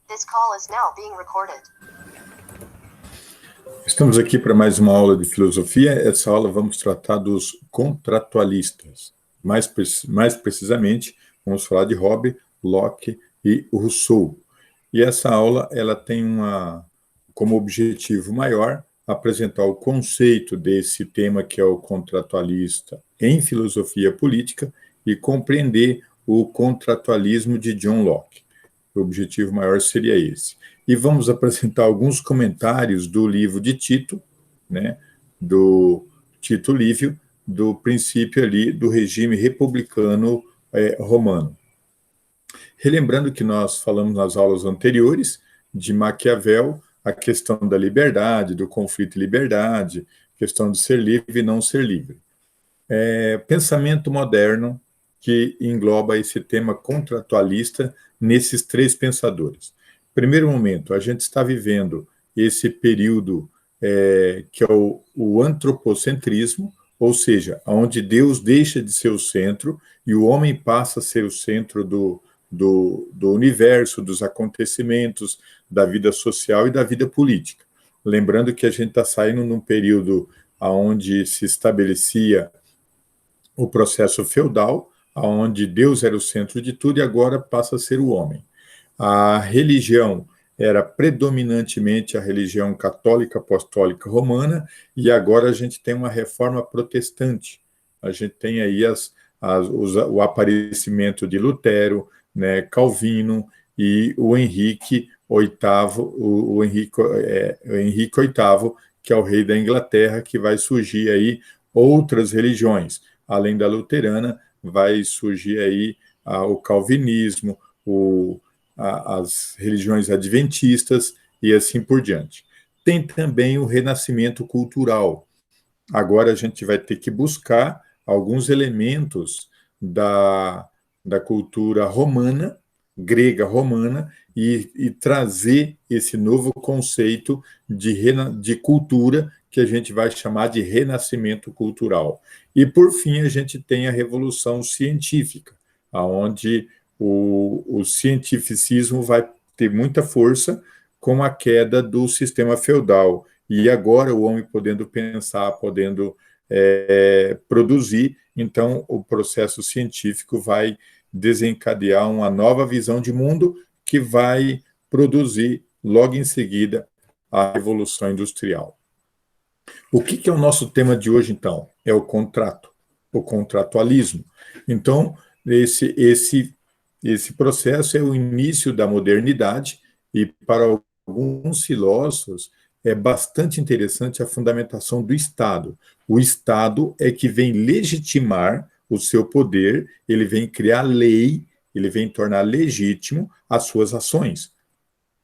This call is now being recorded. Estamos aqui para mais uma aula de filosofia. Essa aula vamos tratar dos contratualistas. Mais precisamente, vamos falar de Hobbes, Locke e Rousseau. E essa aula ela tem como objetivo maior apresentar o conceito desse tema que é o contratualista em filosofia política e compreender o contratualismo de John Locke. O objetivo maior seria esse. E vamos apresentar alguns comentários do livro de Tito, né, do Tito Livio, do princípio ali do regime republicano romano. Relembrando que nós falamos nas aulas anteriores de Maquiavel, a questão da liberdade, do conflito e liberdade, questão de ser livre e não ser livre. Pensamento moderno que engloba esse tema contratualista nesses três pensadores. Primeiro momento, a gente está vivendo esse período que é o antropocentrismo, ou seja, onde Deus deixa de ser o centro e o homem passa a ser o centro do universo, dos acontecimentos, da vida social e da vida política. Lembrando que a gente está saindo num período onde se estabelecia o processo feudal, onde Deus era o centro de tudo e agora passa a ser o homem. A religião era predominantemente a religião católica apostólica romana e agora a gente tem uma reforma protestante. A gente tem aí o aparecimento de Lutero, né, Calvino e o Henrique VIII, o Henrique VIII, que é o rei da Inglaterra, que vai surgir aí outras religiões. Além da luterana, vai surgir aí o calvinismo, as religiões adventistas e assim por diante. Tem também o renascimento cultural. Agora a gente vai ter que buscar alguns elementos da cultura romana, grega romana, e trazer esse novo conceito de cultura que a gente vai chamar de renascimento cultural. E, por fim, a gente tem a Revolução Científica, onde o cientificismo vai ter muita força com a queda do sistema feudal. E agora o homem podendo pensar, podendo produzir, então o processo científico vai desencadear uma nova visão de mundo que vai produzir, logo em seguida, a Revolução Industrial. O que é o nosso tema de hoje, então? É o contrato, o contratualismo. Então, esse processo é o início da modernidade e, para alguns filósofos, é bastante interessante a fundamentação do Estado. O Estado é que vem legitimar o seu poder, ele vem criar lei, ele vem tornar legítimo as suas ações.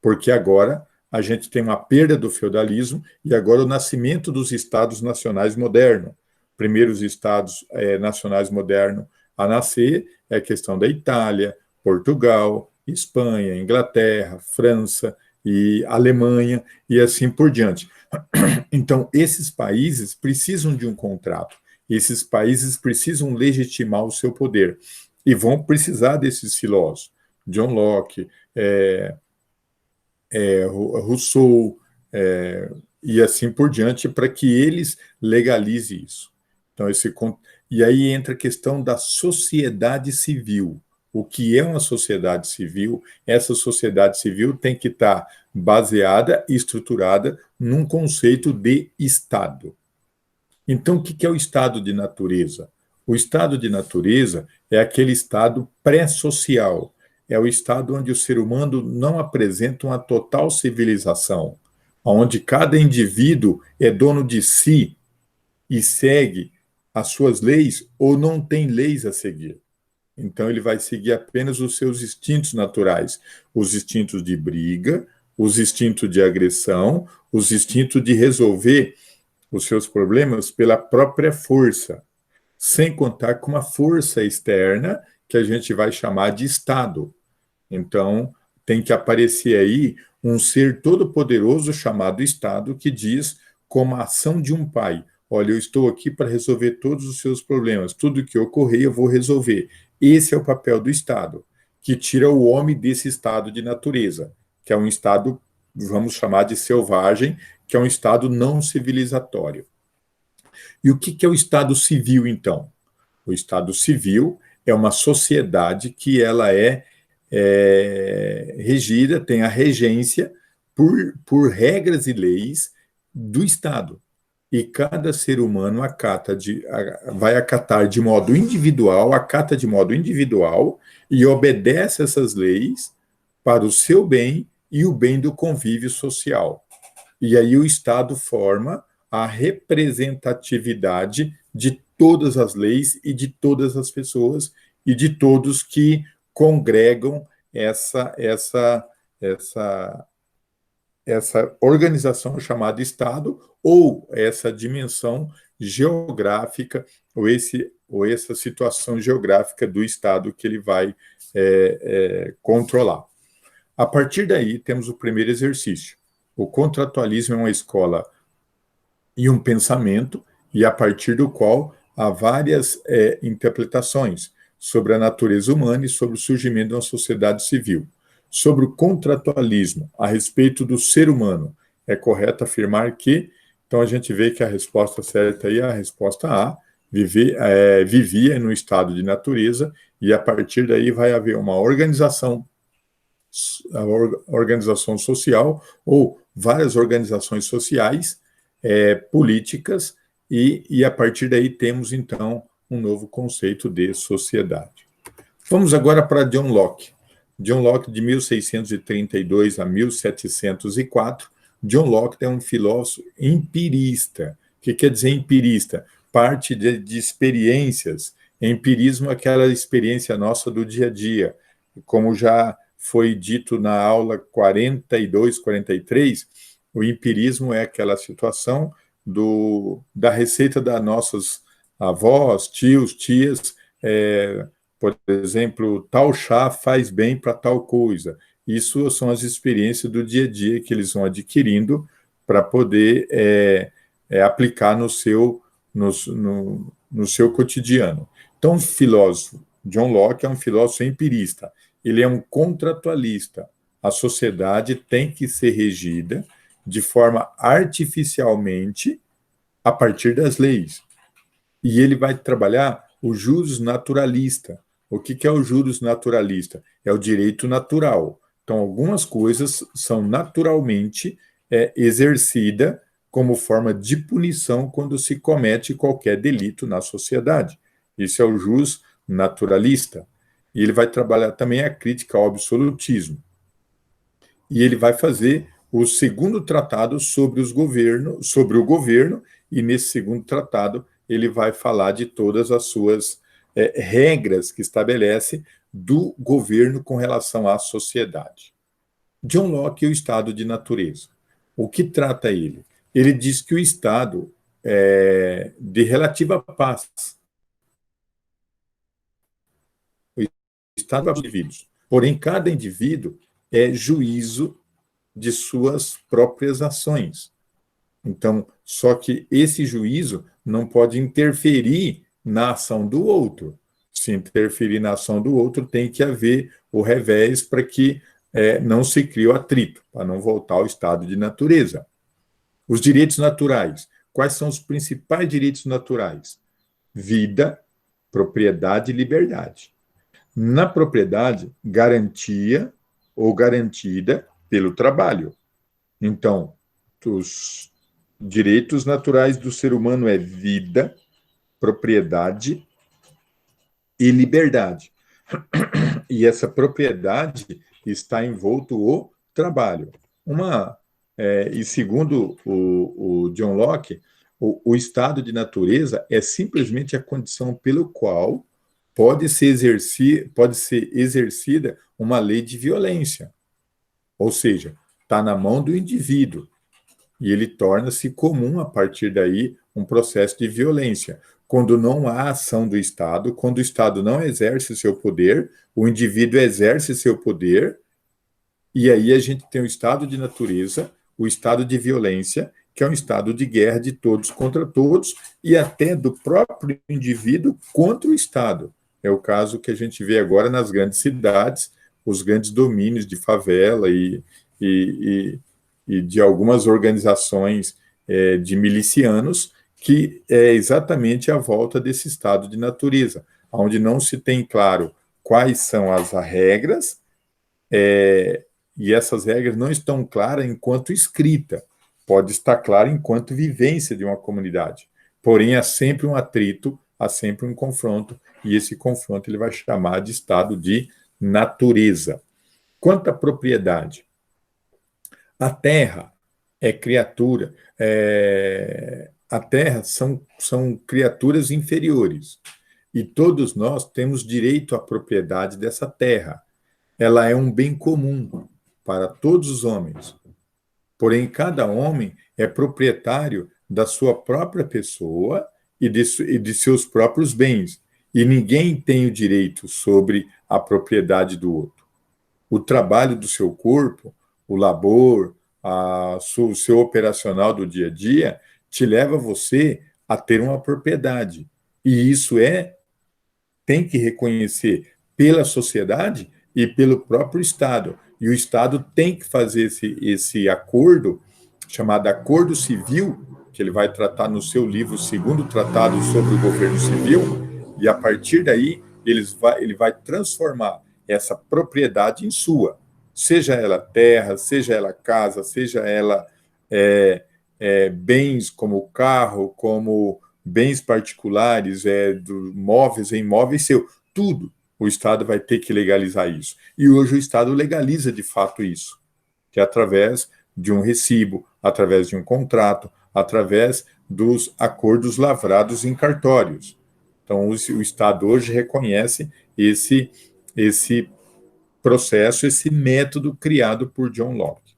Porque agora a gente tem uma perda do feudalismo e agora o nascimento dos estados nacionais modernos. Primeiros estados nacionais modernos a nascer é a questão da Itália, Portugal, Espanha, Inglaterra, França e Alemanha e assim por diante. Então, esses países precisam de um contrato. Esses países precisam legitimar o seu poder e vão precisar desses filósofos. John Locke, Rousseau, e assim por diante, para que eles legalizem isso. Então, e aí entra a questão da sociedade civil. O que é uma sociedade civil? Essa sociedade civil tem que estar baseada e estruturada num conceito de Estado. Então, o que é o estado de natureza? O estado de natureza é aquele estado pré-social, é o estado onde o ser humano não apresenta uma total civilização, onde cada indivíduo é dono de si e segue as suas leis ou não tem leis a seguir. Então, ele vai seguir apenas os seus instintos naturais, os instintos de briga, os instintos de agressão, os instintos de resolver os seus problemas pela própria força, sem contar com uma força externa que a gente vai chamar de Estado. Então, tem que aparecer aí um ser todo-poderoso chamado Estado que diz, como a ação de um pai, olha, eu estou aqui para resolver todos os seus problemas, tudo que ocorrer eu vou resolver. Esse é o papel do Estado, que tira o homem desse estado de natureza, que é um estado, vamos chamar de selvagem, que é um estado não civilizatório. E o que é o estado civil, então? O estado civil é uma sociedade que ela é regida, tem a regência por regras e leis do Estado. E cada ser humano vai acatar de modo individual, acata de modo individual e obedece essas leis para o seu bem e o bem do convívio social. E aí o Estado forma a representatividade de todas as leis e de todas as pessoas e de todos que congregam essa organização chamada Estado ou essa dimensão geográfica ou essa situação geográfica do Estado que ele vai controlar. A partir daí, temos o primeiro exercício. O contratualismo é uma escola e um pensamento, e a partir do qual há várias interpretações sobre a natureza humana e sobre o surgimento de uma sociedade civil. Sobre o contratualismo, a respeito do ser humano, é correto afirmar que, então a gente vê que a resposta certa aí é a resposta A, vivia no estado de natureza, e a partir daí vai haver uma organização social, ou várias organizações sociais, políticas, e a partir daí temos, então, um novo conceito de sociedade. Vamos agora para John Locke. John Locke, de 1632 a 1704, John Locke é um filósofo empirista. O que quer dizer empirista? Parte de experiências. Empirismo é aquela experiência nossa do dia a dia. Como já foi dito na aula 42, 43, o empirismo é aquela situação da receita das nossas avós, tios, tias, por exemplo, tal chá faz bem para tal coisa. Isso são as experiências do dia a dia que eles vão adquirindo para poder aplicar no seu cotidiano. Então, o filósofo John Locke é um filósofo empirista. Ele é um contratualista. A sociedade tem que ser regida de forma artificialmente a partir das leis. E ele vai trabalhar o juris naturalista. O que é o juris naturalista? É o direito natural. Então, algumas coisas são naturalmente exercidas como forma de punição quando se comete qualquer delito na sociedade. Isso é o juris naturalista. E ele vai trabalhar também a crítica ao absolutismo. E ele vai fazer o segundo tratado sobre o governo, e nesse segundo tratado ele vai falar de todas as suas regras que estabelece do governo com relação à sociedade. John Locke e o estado de natureza. O que trata ele? Ele diz que o estado é de relativa paz. O estado é indivíduos. Porém, cada indivíduo é juízo de suas próprias ações. Então, só que esse juízo não pode interferir na ação do outro. Se interferir na ação do outro, tem que haver o revés para que não se crie o atrito, para não voltar ao estado de natureza. Os direitos naturais. Quais são os principais direitos naturais? Vida, propriedade e liberdade. Na propriedade, garantia ou garantida pelo trabalho. Então, os direitos naturais do ser humano é vida, propriedade e liberdade. E essa propriedade está envolto o trabalho. E segundo o John Locke, o estado de natureza é simplesmente a condição pelo qual pode ser exercida uma lei de violência. Ou seja, está na mão do indivíduo. E ele torna-se comum, a partir daí, um processo de violência. Quando não há ação do Estado, quando o Estado não exerce seu poder, o indivíduo exerce seu poder, e aí a gente tem o estado de natureza, o estado de violência, que é um estado de guerra de todos contra todos, e até do próprio indivíduo contra o Estado. É o caso que a gente vê agora nas grandes cidades, os grandes domínios de favela e e de algumas organizações de milicianos, que é exatamente a volta desse estado de natureza, onde não se tem claro quais são as regras, e essas regras não estão claras enquanto escrita, pode estar clara enquanto vivência de uma comunidade. Porém, há sempre um atrito, há sempre um confronto, e esse confronto ele vai chamar de estado de natureza. Quanto à propriedade, a terra é criatura, a terra são criaturas inferiores, e todos nós temos direito à propriedade dessa terra. Ela é um bem comum para todos os homens. Porém, cada homem é proprietário da sua própria pessoa e de seus próprios bens. E ninguém tem o direito sobre a propriedade do outro. O trabalho do seu corpo, o labor, o seu operacional do dia a dia, te leva você a ter uma propriedade. E isso tem que reconhecer pela sociedade e pelo próprio Estado. E o Estado tem que fazer esse acordo, chamado Acordo Civil, que ele vai tratar no seu livro, Segundo Tratado sobre o Governo Civil, e a partir daí ele vai transformar essa propriedade em sua, seja ela terra, seja ela casa, seja ela bens como carro, como bens particulares, móveis e imóveis seu, tudo. O Estado vai ter que legalizar isso. E hoje o Estado legaliza de fato isso, que é através de um recibo, através de um contrato, através dos acordos lavrados em cartórios. Então, o Estado hoje reconhece esse processo, esse método criado por John Locke.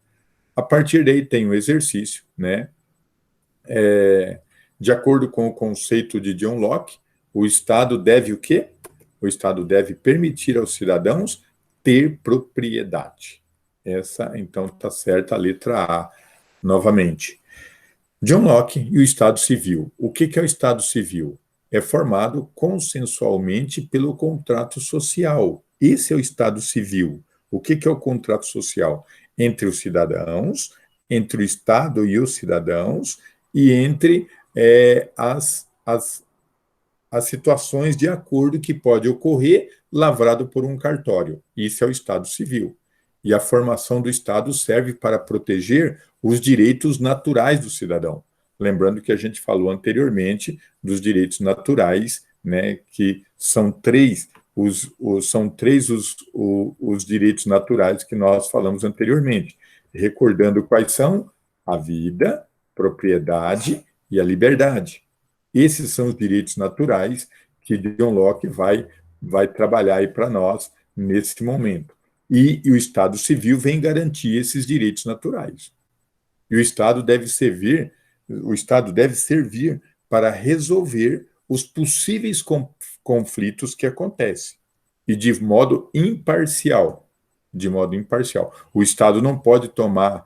A partir daí tem o exercício, né? De acordo com o conceito de John Locke, o Estado deve o quê? O Estado deve permitir aos cidadãos ter propriedade. Essa, então, está certa a letra A, novamente. John Locke e o Estado Civil. O que é o Estado Civil? É formado consensualmente pelo contrato social. Esse é o Estado Civil. O que é o contrato social? Entre os cidadãos, entre o Estado e os cidadãos, e entre as situações de acordo que pode ocorrer lavrado por um cartório. Isso é o Estado Civil. E a formação do Estado serve para proteger os direitos naturais do cidadão. Lembrando que a gente falou anteriormente dos direitos naturais, né, que são três os direitos naturais que nós falamos anteriormente. Recordando quais são: a vida, propriedade e a liberdade. Esses são os direitos naturais que John Locke vai trabalhar aí para nós nesse momento. E o Estado Civil vem garantir esses direitos naturais. E o Estado deve servir para resolver os possíveis conflitos que acontecem, e de modo imparcial. O Estado não pode tomar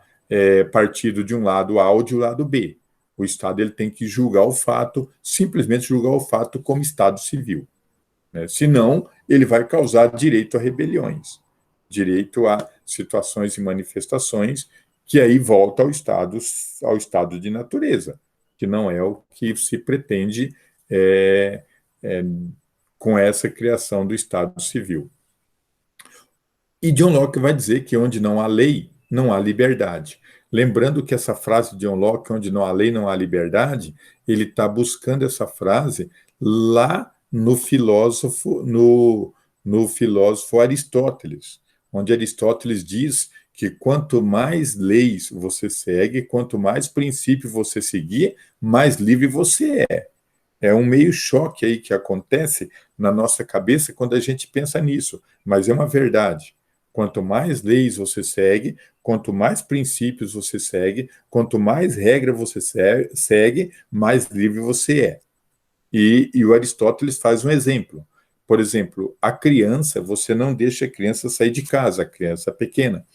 partido de um lado A ou de um lado B. O Estado ele tem que julgar o fato, simplesmente julgar o fato como Estado Civil. Né? Senão, ele vai causar direito a rebeliões, direito a situações e manifestações, que aí volta ao estado de natureza, que não é o que se pretende com essa criação do Estado Civil. E John Locke vai dizer que onde não há lei, não há liberdade. Lembrando que essa frase de John Locke, onde não há lei, não há liberdade, ele está buscando essa frase lá no filósofo Aristóteles, onde Aristóteles diz que quanto mais leis você segue, quanto mais princípio você seguir, mais livre você é. É um meio choque aí que acontece na nossa cabeça quando a gente pensa nisso, mas é uma verdade. Quanto mais leis você segue, quanto mais princípios você segue, quanto mais regra você segue, mais livre você é. E o Aristóteles faz um exemplo. Por exemplo, a criança, você não deixa a criança sair de casa, a criança pequena,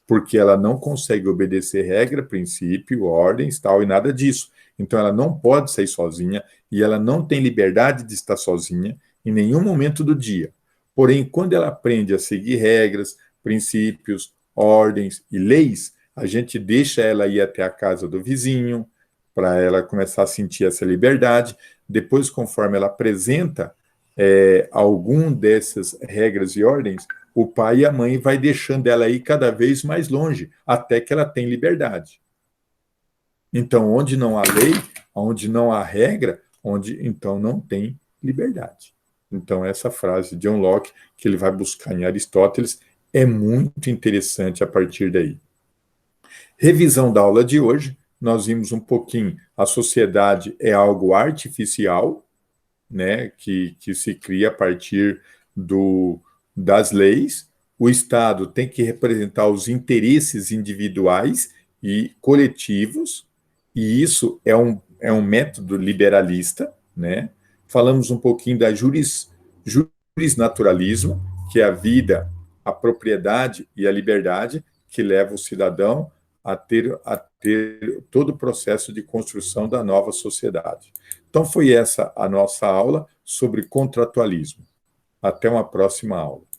porque ela não consegue obedecer regra, princípio, ordens, tal, e nada disso. Então, ela não pode sair sozinha e ela não tem liberdade de estar sozinha em nenhum momento do dia. Porém, quando ela aprende a seguir regras, princípios, ordens e leis, a gente deixa ela ir até a casa do vizinho, para ela começar a sentir essa liberdade. Depois, conforme ela apresenta algum dessas regras e ordens, o pai e a mãe vai deixando ela ir cada vez mais longe, até que ela tem liberdade. Então, onde não há lei, onde não há regra, onde então não tem liberdade. Então, essa frase de John Locke, que ele vai buscar em Aristóteles, é muito interessante a partir daí. Revisão da aula de hoje, nós vimos um pouquinho, a sociedade é algo artificial, né, que se cria a partir das leis. O Estado tem que representar os interesses individuais e coletivos, e isso é um método liberalista, né? Falamos um pouquinho da jurisnaturalismo, que é a vida, a propriedade e a liberdade que leva o cidadão a ter todo o processo de construção da nova sociedade. Então, foi essa a nossa aula sobre contratualismo. Até uma próxima aula.